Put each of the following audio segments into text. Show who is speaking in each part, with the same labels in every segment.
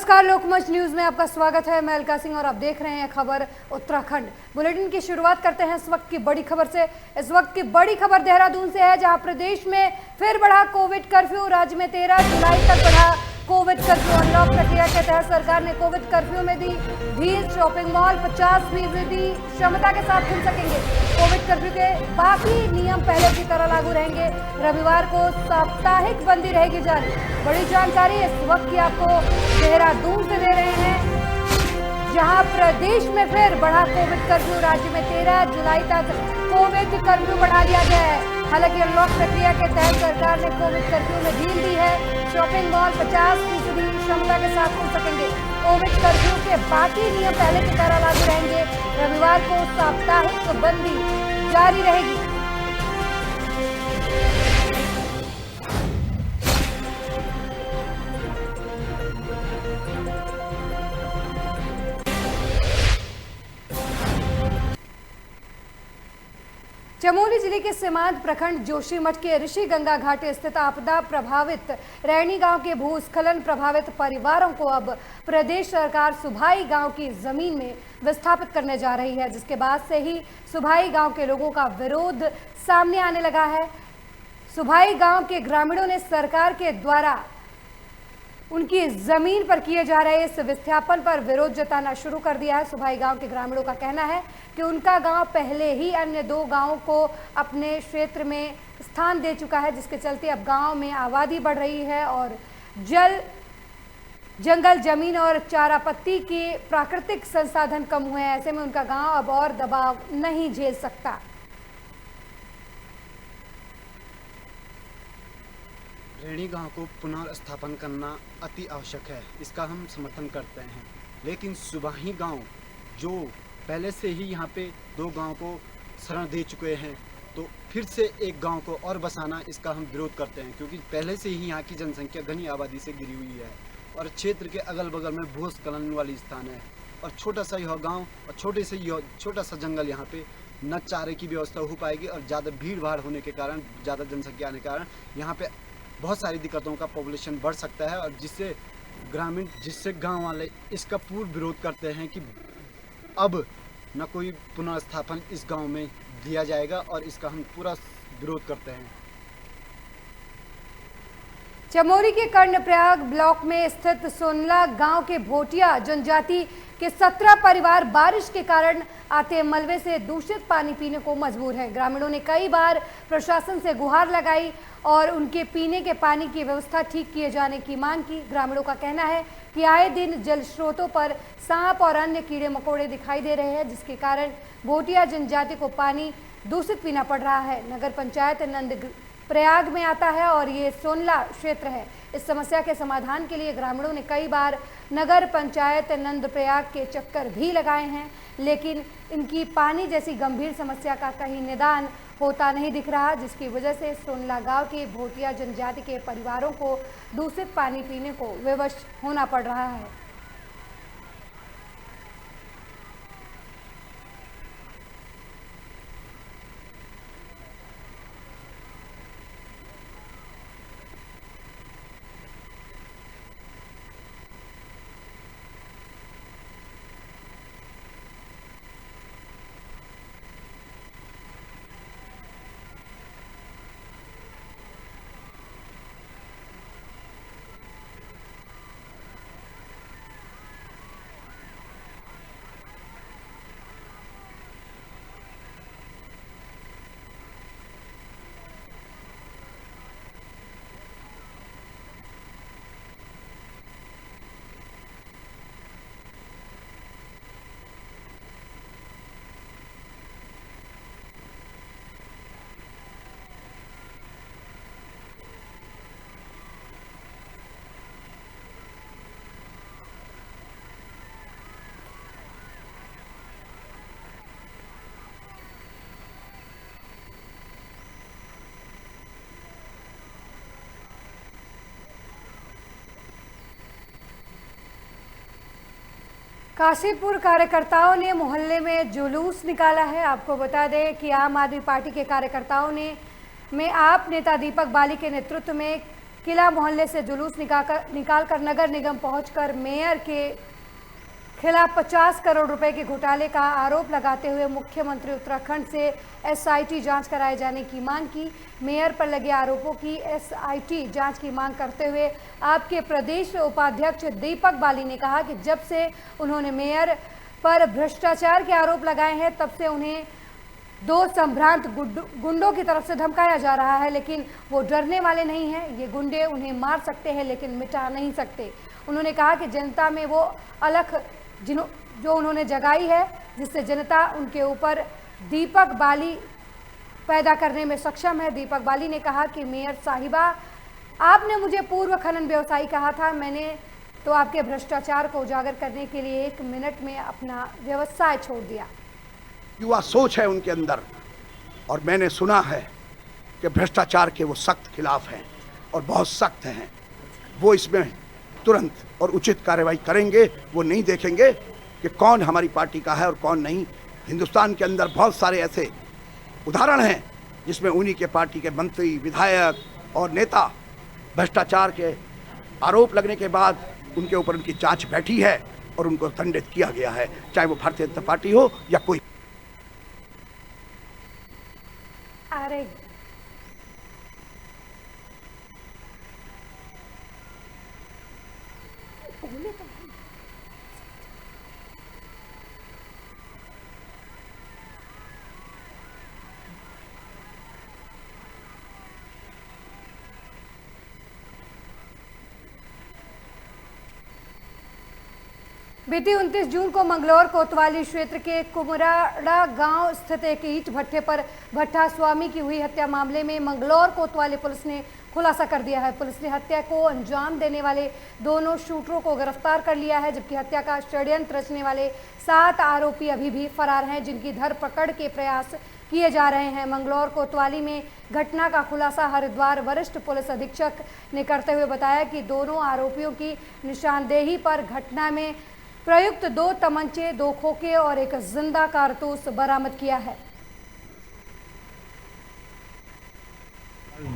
Speaker 1: नमस्कार, लोकमंच न्यूज में आपका स्वागत है। मैं अलका सिंह और आप देख रहे हैं खबर उत्तराखंड। बुलेटिन की शुरुआत करते हैं इस वक्त की बड़ी खबर से। इस वक्त की बड़ी खबर देहरादून से है, जहां प्रदेश में फिर बढ़ा कोविड कर्फ्यू। राज्य में 13 जुलाई तक बढ़ा कोविड कर्फ्यू। अनलॉक प्रक्रिया के तहत सरकार ने कोविड कर्फ्यू में दी ढील। शॉपिंग मॉल 50% क्षमता के साथ खुल सकेंगे। कोविड कर्फ्यू के बाकी नियम पहले की तरह लागू रहेंगे। रविवार को साप्ताहिक बंदी रहेगी जारी। बड़ी जानकारी इस वक्त की आपको देहरादून से दे रहे हैं, जहां प्रदेश में फिर बढ़ा कोविड कर्फ्यू। राज्य में 13 जुलाई तक कोविड कर्फ्यू बढ़ा दिया गया है। हालांकि अनलॉक प्रक्रिया के तहत सरकार ने कोविड कर्फ्यू में ढील दी है। शॉपिंग मॉल 50% क्षमता के साथ खुल सकेंगे। कोविड कर्फ्यू के बाकी नियम पहले की तरह लागू रहेंगे। रविवार को साप्ताहिक बंदी जारी रहेगी। चमोली जिले के सीमांत प्रखंड जोशीमठ के ऋषि गंगा घाट स्थित आपदा प्रभावित रैणी गांव के भूस्खलन प्रभावित परिवारों को अब प्रदेश सरकार सुभाई गांव की जमीन में विस्थापित करने जा रही है, जिसके बाद से ही सुभाई गांव के लोगों का विरोध सामने आने लगा है। सुभाई गांव के ग्रामीणों ने सरकार के द्वारा उनकी जमीन पर किए जा रहे इस विस्थापन पर विरोध जताना शुरू कर दिया है। सुभाई गांव के ग्रामीणों का कहना है कि उनका गांव पहले ही अन्य 2 गांवों को अपने क्षेत्र में स्थान दे चुका है, जिसके चलते अब गांव में आबादी बढ़ रही है और जंगल जमीन और चारा पत्ती के प्राकृतिक संसाधन कम हुए हैं। ऐसे में उनका गांव अब और दबाव नहीं झेल सकता।
Speaker 2: रैणी गांव को पुनर्स्थापन करना अति आवश्यक है, इसका हम समर्थन करते हैं। लेकिन सुभाही गांव जो पहले से ही यहाँ पे 2 गांव को शरण दे चुके हैं, तो फिर से एक गांव को और बसाना, इसका हम विरोध करते हैं। क्योंकि पहले से ही यहाँ की जनसंख्या घनी आबादी से घिरी हुई है और क्षेत्र के अगल बगल में भूस्खलन वाली स्थान है और छोटा सा यह गाँव और छोटा सा जंगल, यहाँ पे न चारे की व्यवस्था हो पाएगी और ज़्यादा भीड़ भाड़ होने के कारण, ज़्यादा जनसंख्या आने के कारण यहाँ पे बहुत सारी दिक्कतों का पॉपुलेशन बढ़ सकता है और जिससे गांव वाले इसका पूर्ण विरोध करते हैं कि अब न कोई पुनर्स्थापन इस गांव में दिया जाएगा और इसका हम पूरा विरोध करते हैं।
Speaker 1: चमोली के कर्णप्रयाग ब्लॉक में स्थित सोनला गांव के भोटिया जनजाति के 17 परिवार बारिश के कारण आते मलबे से दूषित पानी पीने को मजबूर हैं। ग्रामीणों ने कई बार प्रशासन से गुहार लगाई और उनके पीने के पानी की व्यवस्था ठीक किए जाने की मांग की। ग्रामीणों का कहना है कि आए दिन जल स्रोतों पर सांप और अन्य कीड़े मकोड़े दिखाई दे रहे हैं, जिसके कारण भोटिया जनजाति को पानी दूषित पीना पड़ रहा है। नगर पंचायत नंद प्रयाग में आता है और ये सोनला क्षेत्र है। इस समस्या के समाधान के लिए ग्रामीणों ने कई बार नगर पंचायत नंद प्रयाग के चक्कर भी लगाए हैं, लेकिन इनकी पानी जैसी गंभीर समस्या का कहीं निदान होता नहीं दिख रहा, जिसकी वजह से सोनला गांव के भोटिया जनजाति के परिवारों को दूषित पानी पीने को विवश होना पड़ रहा है। काशीपुर कार्यकर्ताओं ने मोहल्ले में जुलूस निकाला है। आपको बता दें कि आम आदमी पार्टी के कार्यकर्ताओं ने आप नेता दीपक बाली के नेतृत्व में किला मोहल्ले से जुलूस निकालकर नगर निगम पहुंचकर मेयर के खिलाफ 50 करोड़ रुपए के घोटाले का आरोप लगाते हुए मुख्यमंत्री उत्तराखंड से एसआईटी जांच कराए जाने की मांग की। मेयर पर लगे आरोपों की एसआईटी जांच की मांग करते हुए आपके प्रदेश उपाध्यक्ष दीपक बाली ने कहा कि जब से उन्होंने मेयर पर भ्रष्टाचार के आरोप लगाए हैं तब से उन्हें दो संभ्रांत गुंडों की तरफ से धमकाया जा रहा है, लेकिन वो डरने वाले नहीं हैं। ये गुंडे उन्हें मार सकते हैं लेकिन मिटा नहीं सकते। उन्होंने कहा कि जनता में वो अलख जो उन्होंने जगाई है जिससे जनता उनके ऊपर दीपक बाली पैदा करने में सक्षम है। दीपक बाली ने कहा कि मेयर साहिबा, आपने मुझे पूर्व खनन व्यवसायी कहा था, मैंने तो आपके भ्रष्टाचार को उजागर करने के लिए 1 मिनट में अपना व्यवसाय छोड़ दिया।
Speaker 3: युवा सोच है उनके अंदर और मैंने सुना है कि भ्रष्टाचार के वो सख्त खिलाफ हैं और बहुत सख्त हैं। वो इसमें तुरंत और उचित कार्रवाई करेंगे। वो नहीं देखेंगे कि कौन हमारी पार्टी का है और कौन नहीं। हिंदुस्तान के अंदर बहुत सारे ऐसे उदाहरण हैं जिसमें उन्हीं के पार्टी के मंत्री, विधायक और नेता भ्रष्टाचार के आरोप लगने के बाद उनके ऊपर उनकी जांच बैठी है और उनको दंडित किया गया है, चाहे वो भारतीय जनता पार्टी हो या कोई।
Speaker 1: अरे बीती 29 जून को मंगलौर कोतवाली क्षेत्र के कुमराड़ा गांव स्थित एक ईंट भट्ठे पर भट्ठा स्वामी की हुई हत्या मामले में मंगलौर कोतवाली पुलिस ने खुलासा कर दिया है। पुलिस ने हत्या को अंजाम देने वाले दोनों शूटरों को गिरफ्तार कर लिया है, जबकि हत्या का षड्यंत्र रचने वाले 7 आरोपी अभी भी फरार हैं, जिनकी धरपकड़ के प्रयास किए जा रहे हैं। मंगलौर कोतवाली में घटना का खुलासा हरिद्वार वरिष्ठ पुलिस अधीक्षक ने करते हुए बताया कि दोनों आरोपियों की निशानदेही पर घटना में प्रयुक्त 2 तमंचे, 2 खोखे और एक जिंदा कारतूस बरामद किया है।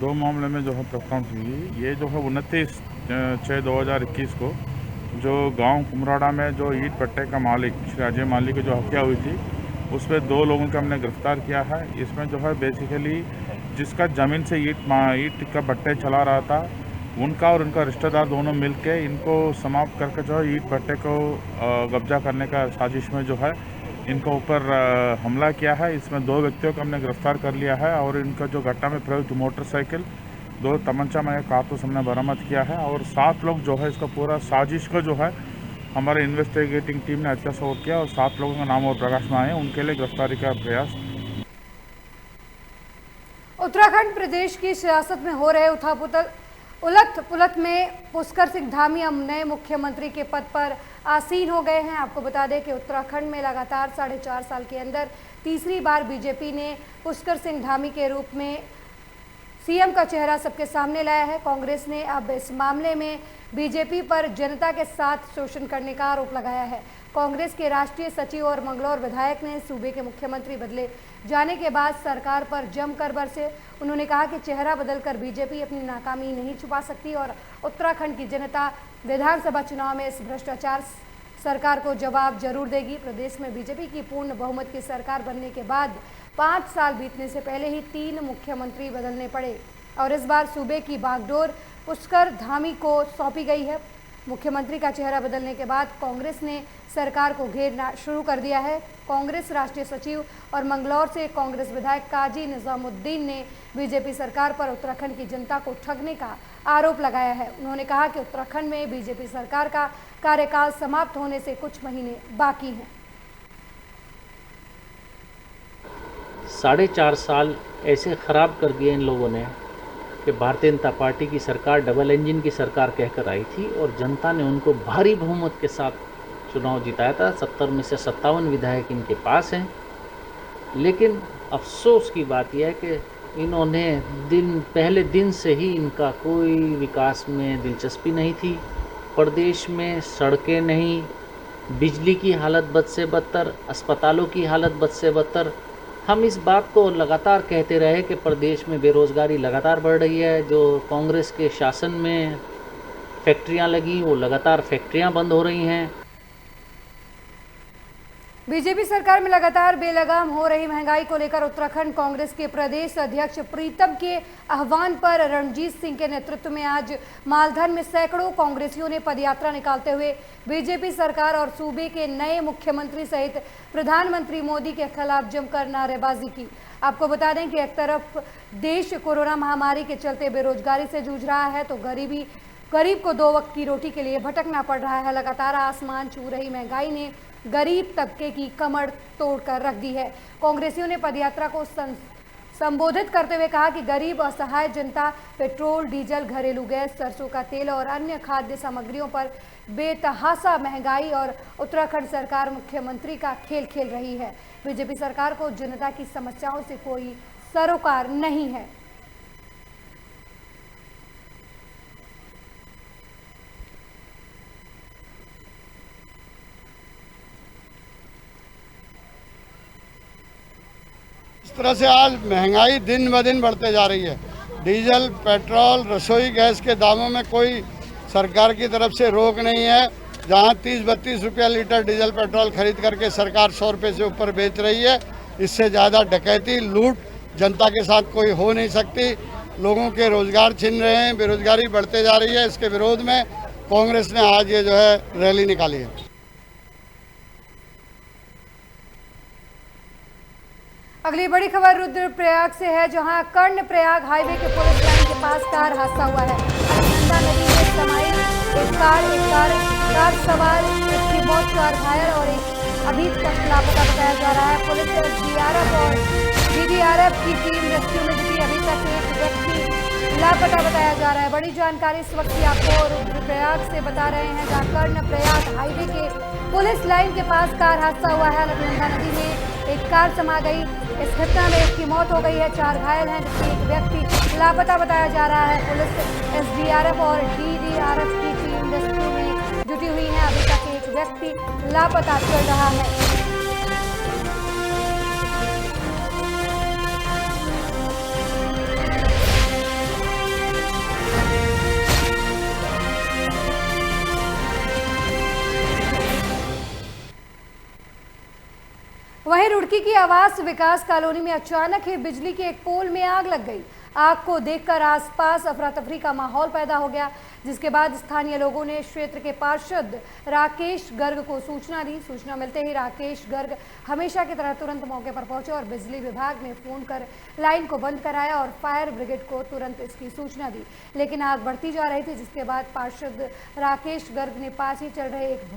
Speaker 4: 2 मामले में जो है प्रकरण हुई, ये जो है 29/6/2021 को जो गांव कुमराड़ा में जो ईंट भट्टे का मालिक श्री अजय माली की जो हत्या हुई थी, उसमें 2 लोगों को हमने गिरफ्तार किया है। इसमें जो है बेसिकली जिसका ज़मीन से ईंट का भट्टे चला रहा था, उनका और उनका रिश्तेदार दोनों मिलके इनको समाप्त करके जो है ईंट भट्टे को कब्जा करने का साजिश में जो है इनके ऊपर हमला किया है। इसमें 2 व्यक्तियों को हमने गिरफ्तार कर लिया है और इनका जो घटना में प्रयुक्त मोटरसाइकिल, 2 तमंचा में कारतूस हमने बरामद किया है और 7 लोग जो है इसका पूरा साजिश का जो है हमारे इन्वेस्टिगेटिंग टीम ने अच्छा से किया और 7 लोगों का नाम और प्रकाश में आए, उनके लिए गिरफ्तारी का प्रयास।
Speaker 1: उत्तराखंड प्रदेश की सियासत में हो रहे उलट पुलट में पुष्कर सिंह धामी अब नए मुख्यमंत्री के पद पर आसीन हो गए हैं। आपको बता दें कि उत्तराखंड में लगातार 4.5 साल के अंदर तीसरी बार बीजेपी ने पुष्कर सिंह धामी के रूप में सीएम का चेहरा सबके सामने लाया है। कांग्रेस ने अब इस मामले में बीजेपी पर जनता के साथ शोषण करने का आरोप लगाया है। कांग्रेस के राष्ट्रीय सचिव और मंगलौर विधायक ने सूबे के मुख्यमंत्री बदले जाने के बाद सरकार पर जमकर बरसे। उन्होंने कहा कि चेहरा बदलकर बीजेपी अपनी नाकामी नहीं छुपा सकती और उत्तराखंड की जनता विधानसभा चुनाव में इस भ्रष्टाचार सरकार को जवाब जरूर देगी। प्रदेश में बीजेपी की पूर्ण बहुमत की सरकार बनने के बाद 5 साल बीतने से पहले ही 3 मुख्यमंत्री बदलने पड़े और इस बार सूबे की बागडोर पुष्कर धामी को सौंपी गई है। मुख्यमंत्री का चेहरा बदलने के बाद कांग्रेस ने सरकार को घेरना शुरू कर दिया है। कांग्रेस राष्ट्रीय सचिव और मंगलौर से कांग्रेस विधायक काजी निजामुद्दीन ने बीजेपी सरकार पर उत्तराखंड की जनता को ठगने का आरोप लगाया है। उन्होंने कहा कि उत्तराखंड में बीजेपी सरकार का कार्यकाल समाप्त होने से कुछ महीने बाकी हैं।
Speaker 5: 4.5 साल ऐसे खराब कर दिए इन लोगों ने कि भारतीय जनता पार्टी की सरकार डबल इंजन की सरकार कहकर आई थी और जनता ने उनको भारी बहुमत के साथ चुनाव जिताया था। 70 में से 57 विधायक इनके पास हैं, लेकिन अफसोस की बात यह है कि इन्होंने पहले दिन से ही इनका कोई विकास में दिलचस्पी नहीं थी। प्रदेश में सड़कें नहीं, बिजली की हालत बद से बदतर, अस्पतालों की हालत बद से बदतर, हम इस बात को लगातार कहते रहे कि प्रदेश में बेरोज़गारी लगातार बढ़ रही है। जो कांग्रेस के शासन में फैक्ट्रियां लगी, वो लगातार फैक्ट्रियां बंद हो रही हैं।
Speaker 1: बीजेपी सरकार में लगातार बेलगाम हो रही महंगाई को लेकर उत्तराखंड कांग्रेस के प्रदेश अध्यक्ष प्रीतम के आह्वान पर रणजीत सिंह के नेतृत्व में आज मालधन में सैकड़ों कांग्रेसियों ने पदयात्रा निकालते हुए बीजेपी सरकार और सूबे के नए मुख्यमंत्री सहित प्रधानमंत्री मोदी के खिलाफ जमकर नारेबाजी की। आपको बता दें कि एक तरफ देश कोरोना महामारी के चलते बेरोजगारी से जूझ रहा है, तो गरीब को 2 वक्त की रोटी के लिए भटकना पड़ रहा है। लगातार आसमान छू रही महंगाई ने गरीब तबके की कमर तोड़कर रख दी है। कांग्रेसियों ने पदयात्रा को संबोधित करते हुए कहा कि गरीब असहाय जनता पेट्रोल, डीजल, घरेलू गैस, सरसों का तेल और अन्य खाद्य सामग्रियों पर बेतहासा महंगाई और उत्तराखंड सरकार मुख्यमंत्री का खेल खेल रही है। बीजेपी सरकार को जनता की समस्याओं से कोई सरोकार नहीं है।
Speaker 6: इस तरह से आज महंगाई दिन ब दिन बढ़ते जा रही है। डीजल, पेट्रोल, रसोई गैस के दामों में कोई सरकार की तरफ से रोक नहीं है। जहां 30-32 रुपया लीटर डीजल पेट्रोल खरीद करके सरकार 100 रुपये से ऊपर बेच रही है, इससे ज़्यादा डकैती, लूट जनता के साथ कोई हो नहीं सकती। लोगों के रोजगार छिन रहे हैं, बेरोजगारी बढ़ते जा रही है। इसके विरोध में कांग्रेस ने आज ये जो है रैली निकाली है।
Speaker 1: अगली बड़ी खबर रुद्रप्रयाग से है, जहां कर्णप्रयाग हाईवे के पुलिस लाइन के पास कार हादसा हुआ है। अलकनंदा नदी में समाई एक कार सवार की मौत, 4 घायल और एक अभी तक लापता बताया जा रहा है। पुलिस एसडीआरएफ और डीडीआरएफ की टीम रेस्क्यू में जुटी। अभी तक एक व्यक्ति लापता बताया जा रहा है। बड़ी जानकारी इस वक्त की आपको रुद्रप्रयाग से बता रहे हैं, जहाँ कर्णप्रयाग हाईवे के पुलिस लाइन के पास कार हादसा हुआ है। अलकनंदा नदी में एक कार समा गई। इस घटना में एक की मौत हो गई है, 4 घायल हैं, जबकि एक व्यक्ति लापता बताया जा रहा है। पुलिस एसडीआरएफ और डीडीआरएफ की टीम रेस्क्यू में जुटी हुई है। अभी तक एक व्यक्ति लापता चल रहा है। वहीं रुड़की की आवास विकास कॉलोनी में अचानक ही बिजली के एक पोल में आग लग गई। आग को देखकर आसपास अफरा तफरी का माहौल पैदा हो गया, जिसके बाद स्थानीय लोगों ने क्षेत्र के पार्षद राकेश गर्ग को सूचना दी। सूचना मिलते ही राकेश गर्ग हमेशा की तरह तुरंत मौके पर पहुंचे और बिजली विभाग ने फोन कर लाइन को बंद कराया और फायर ब्रिगेड को तुरंत इसकी सूचना दी। लेकिन आग बढ़ती जा रही थी, जिसके बाद पार्षद राकेश गर्ग ने पास ही चल रहे एक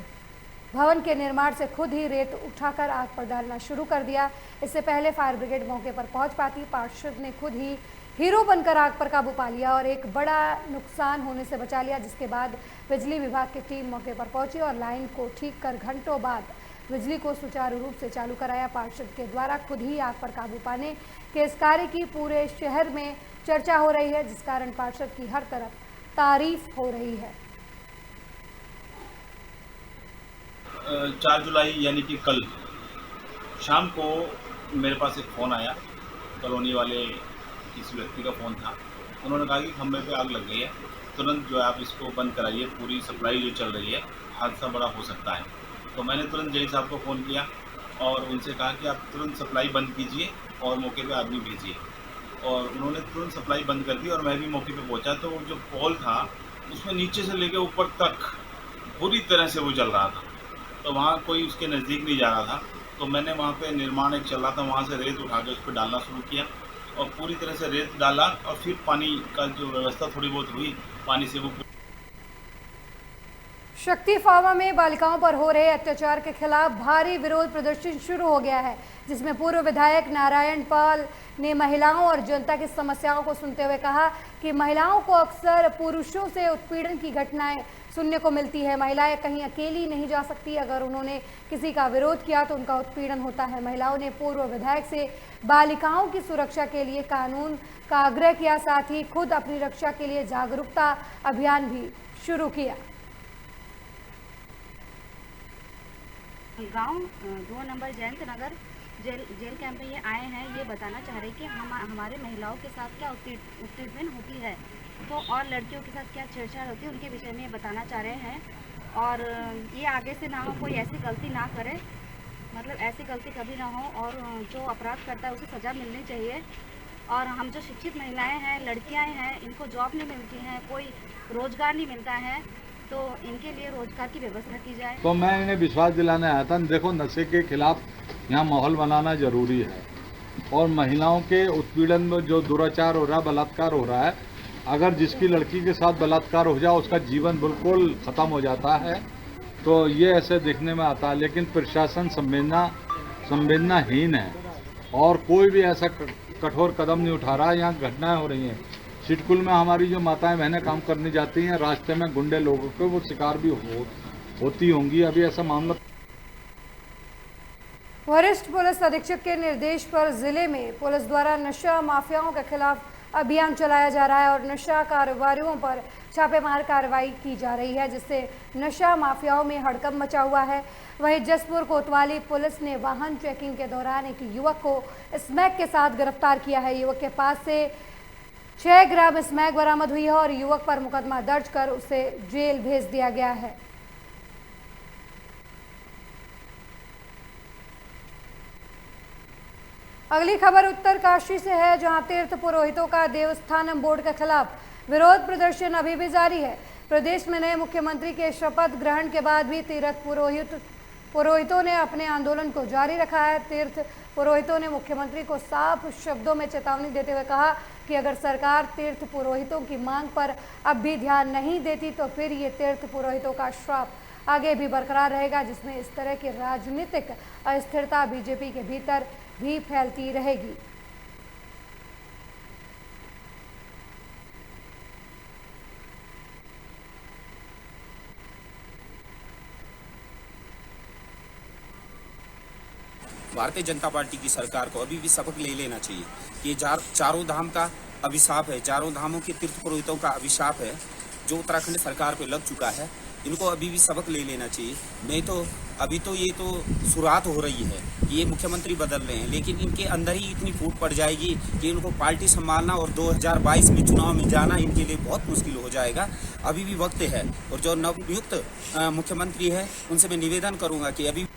Speaker 1: भवन के निर्माण से खुद ही रेत उठाकर आग पर डालना शुरू कर दिया। इससे पहले फायर ब्रिगेड मौके पर पहुंच पाती, पार्षद ने खुद ही हीरो बनकर आग पर काबू पा लिया और एक बड़ा नुकसान होने से बचा लिया। जिसके बाद बिजली विभाग की टीम मौके पर पहुंची और लाइन को ठीक कर घंटों बाद बिजली को सुचारू रूप से चालू कराया। पार्षद के द्वारा खुद ही आग पर काबू पाने के इस कार्य की पूरे शहर में चर्चा हो रही है, जिस कारण पार्षद की हर तरफ तारीफ हो रही है।
Speaker 7: 4 जुलाई यानी कि कल शाम को मेरे पास एक फ़ोन आया। कॉलोनी वाले किसी व्यक्ति का फ़ोन था। उन्होंने कहा कि खंभे पे आग लग गई है, तुरंत जो है आप इसको बंद कराइए, पूरी सप्लाई जो चल रही है, हादसा बड़ा हो सकता है। तो मैंने तुरंत जय साहब को फ़ोन किया और उनसे कहा कि आप तुरंत सप्लाई बंद कीजिए और मौके पे आदमी भेजिए। और उन्होंने तुरंत सप्लाई बंद कर दी और मैं भी मौके पे पहुंचा। तो जो पोल था उसमें नीचे से लेकर ऊपर तक पूरी तरह से वो जल रहा था, तो वहाँ कोई उसके नज़दीक नहीं जा रहा था। तो मैंने वहाँ पे निर्माण एक चल रहा था, वहाँ से रेत उठा के उस पर डालना शुरू किया और पूरी तरह से रेत डाला और फिर पानी का जो व्यवस्था थोड़ी बहुत हुई, पानी से वो।
Speaker 1: शक्ति फार्मा में बालिकाओं पर हो रहे अत्याचार के खिलाफ भारी विरोध प्रदर्शन शुरू हो गया है, जिसमें पूर्व विधायक नारायण पाल ने महिलाओं और जनता की समस्याओं को सुनते हुए कहा कि महिलाओं को अक्सर पुरुषों से उत्पीड़न की घटनाएं सुनने को मिलती है। महिलाएं कहीं अकेली नहीं जा सकती, अगर उन्होंने किसी का विरोध किया तो उनका उत्पीड़न होता है। महिलाओं ने पूर्व विधायक से बालिकाओं की सुरक्षा के लिए कानून का आग्रह किया, साथ ही खुद अपनी रक्षा के लिए जागरूकता अभियान भी शुरू किया।
Speaker 8: गांव 2 नंबर जयंत नगर जेल कैंप में ये आए हैं, ये बताना चाह रहे हैं कि हमारे महिलाओं के साथ क्या उत्पीड़न होती है, तो और लड़कियों के साथ क्या छेड़छाड़ होती है, उनके विषय में ये बताना चाह रहे हैं। और ये आगे से ना हो, कोई ऐसी गलती ना करे, मतलब ऐसी गलती कभी ना हो, और जो अपराध करता है उसे सज़ा मिलनी चाहिए। और हम जो शिक्षित महिलाएं हैं, लड़कियां हैं, इनको जॉब नहीं मिलती हैं, कोई रोज़गार नहीं मिलता है, तो इनके लिए रोज़गार की व्यवस्था की जाए।
Speaker 9: तो मैं इन्हें विश्वास दिलाने आया था। देखो, नशे के खिलाफ यहाँ माहौल बनाना ज़रूरी है, और महिलाओं के उत्पीड़न में जो दुराचार हो रहा है, बलात्कार हो रहा है, अगर जिसकी लड़की के साथ बलात्कार हो जाए उसका जीवन बिल्कुल ख़त्म हो जाता है, तो ये ऐसे देखने में आता है। लेकिन प्रशासन संवेदनाहीन है और कोई भी ऐसा कठोर कदम नहीं उठा रहा है। यहाँ घटनाएं हो रही हैं। सिडकुल में हमारी जो माताएं बहनें काम करने जाती हैं, रास्ते में गुंडे लोगों के वो शिकार भी होती होंगी। अभी ऐसा मामला।
Speaker 1: वरिष्ठ पुलिस अधीक्षक के निर्देश पर जिले में पुलिस द्वारा नशा माफियाओं के खिलाफ अभियान चलाया जा रहा है और नशा कारोबारियों पर छापेमार कार्रवाई की जा रही है, जिससे नशा माफियाओं में हड़कंप मचा हुआ है। वहीं जसपुर कोतवाली पुलिस ने वाहन चेकिंग के दौरान एक युवक को स्मैक के साथ गिरफ्तार किया है। युवक के पास से 6 ग्राम स्मैक बरामद हुई है और युवक पर मुकदमा दर्ज कर उसे जेल भेज दिया गया है। अगली खबर उत्तरकाशी से है, जहां तीर्थ पुरोहितों का देवस्थानम बोर्ड के खिलाफ विरोध प्रदर्शन अभी भी जारी है। प्रदेश में नए मुख्यमंत्री के शपथ ग्रहण के बाद भी तीर्थ पुरोहितों ने अपने आंदोलन को जारी रखा है। तीर्थ पुरोहितों ने मुख्यमंत्री को साफ शब्दों में चेतावनी देते हुए कहा कि अगर सरकार तीर्थ पुरोहितों की मांग पर अब भी ध्यान नहीं देती तो फिर ये तीर्थ पुरोहितों का श्राप आगे भी बरकरार रहेगा, जिसमें इस तरह की राजनीतिक अस्थिरता बीजेपी के भीतर भी फैलती रहेगी।
Speaker 10: भारतीय जनता पार्टी की सरकार को अभी भी सबक ले लेना चाहिए कि चारों धाम का अभिशाप है, चारों धामों के तीर्थ पुरोहितों का अभिशाप है जो उत्तराखंड सरकार पे लग चुका है। इनको अभी भी सबक ले लेना चाहिए। नहीं तो अभी तो ये तो शुरुआत हो रही है, ये मुख्यमंत्री बदल रहे हैं, लेकिन इनके अंदर ही इतनी फूट पड़ जाएगी कि इनको पार्टी संभालना और 2022 में चुनाव में जाना इनके लिए बहुत मुश्किल हो जाएगा। अभी भी वक्त है, और जो नवनियुक्त मुख्यमंत्री है उनसे मैं निवेदन करूंगा कि अभी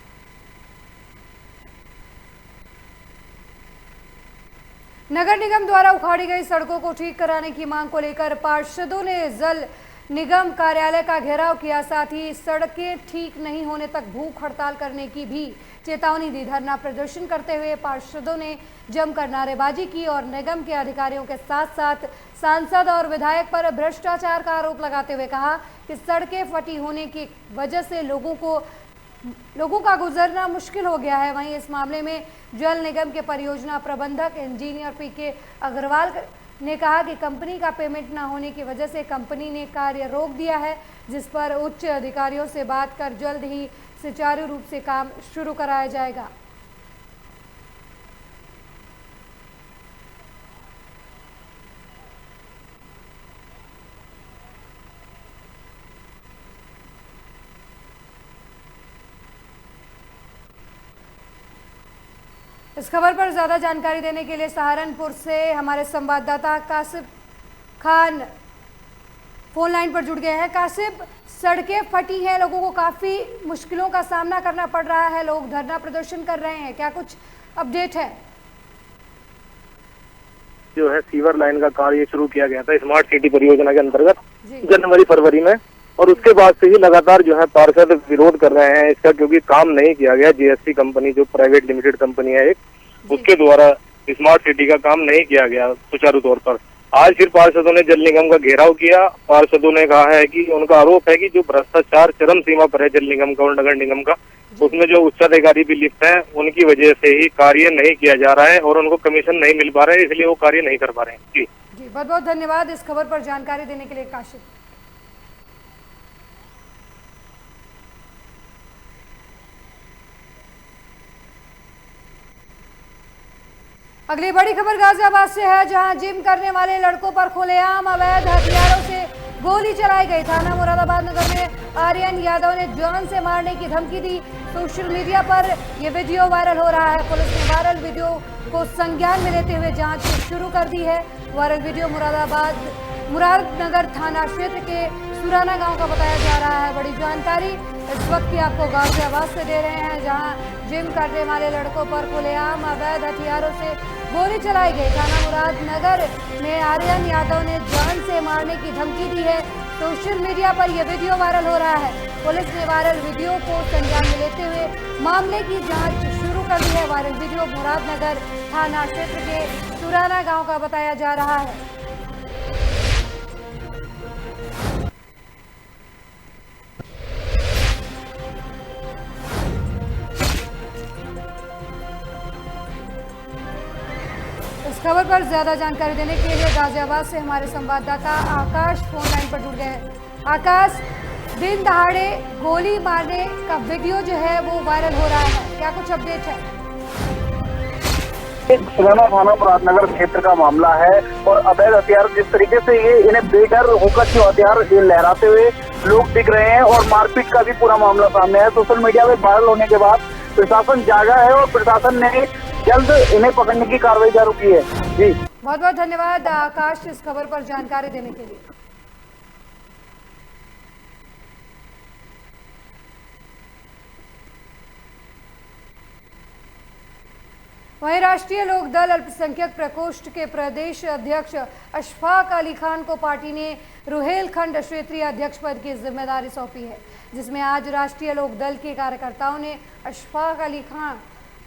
Speaker 1: नगर निगम द्वारा उखाड़ी गई सड़कों को ठीक कराने की मांग को लेकर पार्षदों ने जल निगम कार्यालय का घेराव किया। साथ ही सड़कें ठीक नहीं होने तक भूख हड़ताल करने की भी चेतावनी दी। धरना प्रदर्शन करते हुए पार्षदों ने जमकर नारेबाजी की और निगम के अधिकारियों के साथ साथ सांसद और विधायक पर भ्रष्टाचार का आरोप लगाते हुए कहा कि सड़कें फटी होने की वजह से लोगों का गुजरना मुश्किल हो गया है। वहीं इस मामले में जल निगम के परियोजना प्रबंधक इंजीनियर पीके अग्रवाल ने कहा कि कंपनी का पेमेंट न होने की वजह से कंपनी ने कार्य रोक दिया है, जिस पर उच्च अधिकारियों से बात कर जल्द ही सुचारू रूप से काम शुरू कराया जाएगा। इस खबर पर ज़्यादा जानकारी देने के लिए सहारनपुर से हमारे संवाददाता कासिफ खान फोन लाइन पर जुड़ गए हैं। कासिफ, सड़कें फटी हैं, लोगों को काफ़ी मुश्किलों का सामना करना पड़ रहा है, लोग धरना प्रदर्शन कर रहे हैं, क्या कुछ अपडेट है?
Speaker 11: जो है सीवर लाइन का कार्य शुरू किया गया था स्मार्ट सिटी परियोजना के अंतर्गत जनवरी-फरवरी में, और उसके बाद से ही लगातार जो है पार्षद विरोध कर रहे हैं इसका, क्योंकि काम नहीं किया गया। जीएसटी कंपनी जो प्राइवेट लिमिटेड कंपनी है एक, उसके द्वारा स्मार्ट सिटी का काम नहीं किया गया सुचारू तौर पर। आज फिर पार्षदों ने जल निगम का घेराव किया। पार्षदों ने कहा है कि उनका आरोप है कि जो भ्रष्टाचार चरम सीमा पर है जल निगम का और नगर निगम का, उसमें जो उच्चाधिकारी भी लिप्त है उनकी वजह से ही कार्य नहीं किया जा रहा है और उनको कमीशन नहीं मिल पा रहा है, इसलिए वो कार्य नहीं कर पा रहे हैं। जी
Speaker 1: बहुत बहुत धन्यवाद इस खबर पर जानकारी देने के लिए काशिफ। अगली बड़ी खबर गाजियाबाद से है, जहां जिम करने वाले लड़कों पर खुलेआम अवैध हथियारों से गोली चलाई गई। थाना मुरादाबाद नगर में आर्यन यादव ने जान से मारने की धमकी दी। सोशल मीडिया पर ये वीडियो वायरल हो रहा है। पुलिस ने वायरल वीडियो को संज्ञान में लेते हुए जांच शुरू कर दी है। वायरल वीडियो मुरादनगर थाना क्षेत्र के सुराना गांव का बताया जा रहा है। बड़ी जानकारी इस वक्त की आपको गाजियाबाद से दे रहे हैं, जहां जिम करने वाले लड़कों पर खुलेआम अवैध हथियारों से गोली चलाई गई। थाना मुरादनगर में आर्यन यादव ने जान से मारने की धमकी दी है। सोशल मीडिया पर यह वीडियो वायरल हो रहा है। पुलिस ने वायरल वीडियो को संज्ञान में लेते हुए मामले की जांच शुरू कर दी है। वायरल वीडियो मुरादनगर थाना क्षेत्र के सुराना गांव का बताया जा रहा है। इस खबर पर ज्यादा जानकारी देने के लिए गाजियाबाद से हमारे संवाददाता आकाश फोन लाइन पर जुड़ गए हैं। आकाश, दिन दहाड़े गोली मारने का वीडियो जो है वो वायरल हो रहा है, क्या कुछ अपडेट है?
Speaker 11: सुराना थाना मुरादनगर क्षेत्र का मामला है और अवैध हथियार जिस तरीके से ये इन्हें बेघर होकर जो हथियार लहराते हुए लोग दिख रहे हैं और मारपीट का भी पूरा मामला सामने है। सोशल मीडिया में वायरल होने के बाद प्रशासन जागा है और प्रशासन ने जल्द इन्हें पकड़ने की कार्रवाई शुरू की है। जी
Speaker 1: बहुत बहुत धन्यवाद आकाश इस खबर पर जानकारी देने के लिए। वहीं राष्ट्रीय लोकदल अल्पसंख्यक प्रकोष्ठ के प्रदेश अध्यक्ष अशफाक अली खान को पार्टी ने रुहेलखंड क्षेत्रीय अध्यक्ष पद की जिम्मेदारी सौंपी है, जिसमें आज राष्ट्रीय लोकदल के कार्यकर्ताओं ने अशफाक अली खान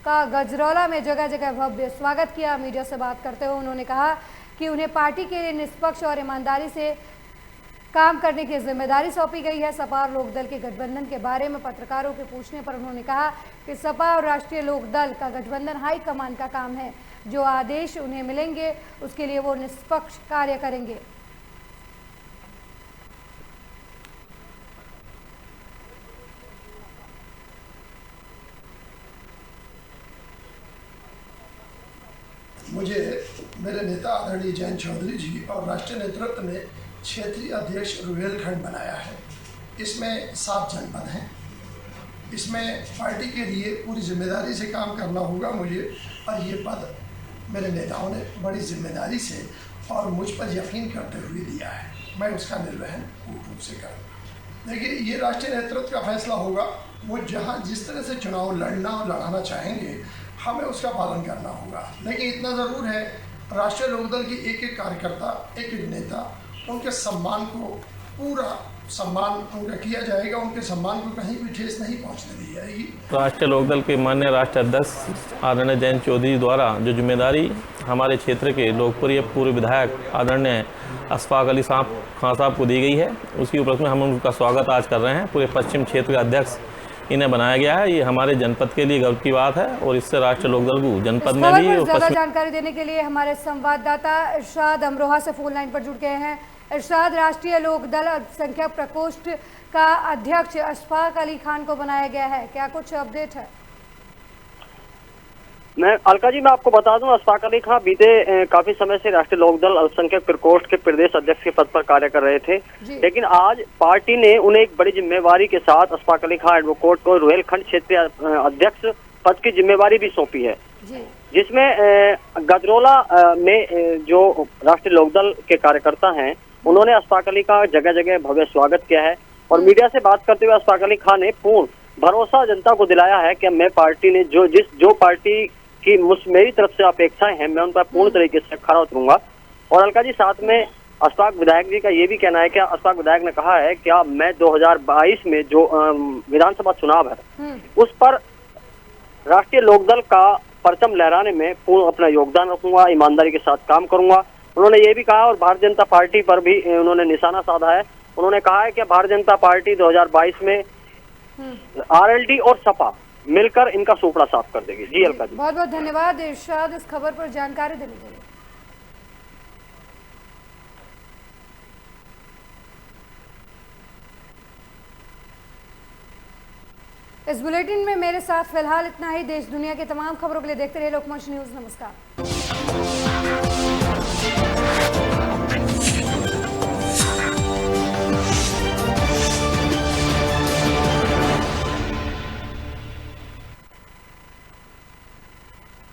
Speaker 1: का गजरौला में जगह जगह भव्य स्वागत किया। मीडिया से बात करते हुए उन्होंने कहा कि उन्हें पार्टी के लिए निष्पक्ष और ईमानदारी से काम करने की जिम्मेदारी सौंपी गई है। सपा और लोकदल के गठबंधन के बारे में पत्रकारों के पूछने पर उन्होंने कहा कि सपा और राष्ट्रीय लोकदल का गठबंधन हाईकमान का काम है। जो आदेश उन्हें मिलेंगे उसके लिए वो निष्पक्ष कार्य करेंगे।
Speaker 12: मुझे मेरे नेता आदरणीय जयंत चौधरी जी और राष्ट्रीय नेतृत्व ने क्षेत्रीय अध्यक्ष रुहेलखंड बनाया है। इसमें 7 जनपद हैं। इसमें पार्टी के लिए पूरी जिम्मेदारी से काम करना होगा मुझे, और ये पद मेरे नेताओं ने बड़ी जिम्मेदारी से और मुझ पर यकीन करते हुए दिया है। मैं उसका निर्वहन पूर्ण रूप से करूँगा। देखिए, ये राष्ट्रीय नेतृत्व का फैसला होगा। वो जहाँ जिस तरह से चुनाव लड़ना और लड़ाना चाहेंगे हमें उसका पालन करना होगा। लेकिन इतना ज़रूर है, राष्ट्रीय लोकदल की एक एक कार्यकर्ता, एक एक नेता, उनके सम्मान को पूरा सम्मान उनका किया जाएगा। उनके सम्मान को कहीं भी ठेस नहीं पहुंचने दी जाएगी।
Speaker 13: राष्ट्रीय लोकदल के माननीय राष्ट्रीय अध्यक्ष आदरणीय जयंत चौधरी द्वारा जो जिम्मेदारी हमारे क्षेत्र के लोकप्रिय पूर्व विधायक आदरणीय अशफाक अली खान साहब को दी गई है, उसकी उपलक्ष्य में हम उनका स्वागत आज कर रहे हैं। पूरे पश्चिम क्षेत्र का अध्यक्ष इन्हें बनाया गया है। ये हमारे जनपद के लिए गर्व की बात है और इससे राष्ट्रीय लोकदल को जनपद में भी
Speaker 1: ज्यादा जानकारी देने के लिए हमारे संवाददाता इरशाद अमरोहा से फोन लाइन पर जुड़ गए हैं। इरशाद, राष्ट्रीय लोकदल अल्पसंख्यक प्रकोष्ठ का अध्यक्ष अशफाक अली खान को बनाया गया है, क्या कुछ अपडेट है?
Speaker 11: मैं अलका जी मैं आपको बता दूं, अशफाक अली खान बीते काफी समय से राष्ट्रीय लोकदल अल्पसंख्यक प्रकोष्ठ के प्रदेश अध्यक्ष के पद पर कार्य कर रहे थे, लेकिन आज पार्टी ने उन्हें एक बड़ी जिम्मेवारी के साथ अशफाक अली खान एडवोकेट को रुहेलखंड क्षेत्रीय अध्यक्ष पद की जिम्मेवारी भी सौंपी है, जिसमें गजरौला में जो राष्ट्रीय लोकदल के कार्यकर्ता हैं उन्होंने अशफाक अली का जगह जगह भव्य स्वागत किया है। और मीडिया से बात करते हुए अशफाक अली खान ने पूर्ण भरोसा जनता को दिलाया है कि मैं पार्टी ने जो पार्टी की मेरी तरफ से अपेक्षाएं हैं मैं उन पर पूर्ण तरीके से खरा उतरूंगा। और अलका जी, साथ में अशफाक विधायक जी का ये भी कहना है कि अशफाक विधायक ने कहा है कि मैं 2022 में जो विधानसभा चुनाव है उस पर राष्ट्रीय लोकदल का परचम लहराने में पूर्ण अपना योगदान रखूंगा, ईमानदारी के साथ काम करूंगा। उन्होंने ये भी कहा और भारतीय जनता पार्टी पर भी उन्होंने निशाना साधा है। उन्होंने कहा है कि भारतीय जनता पार्टी 2022 में आरएलडी और सपा मिलकर इनका सूपड़ा साफ कर देगी। जी अलका जी,
Speaker 1: बहुत बहुत धन्यवाद इरशाद इस खबर पर जानकारी देने के लिए। इस बुलेटिन में मेरे साथ फिलहाल इतना ही। देश दुनिया के तमाम खबरों के लिए देखते रहिए लोकमंच न्यूज। नमस्कार।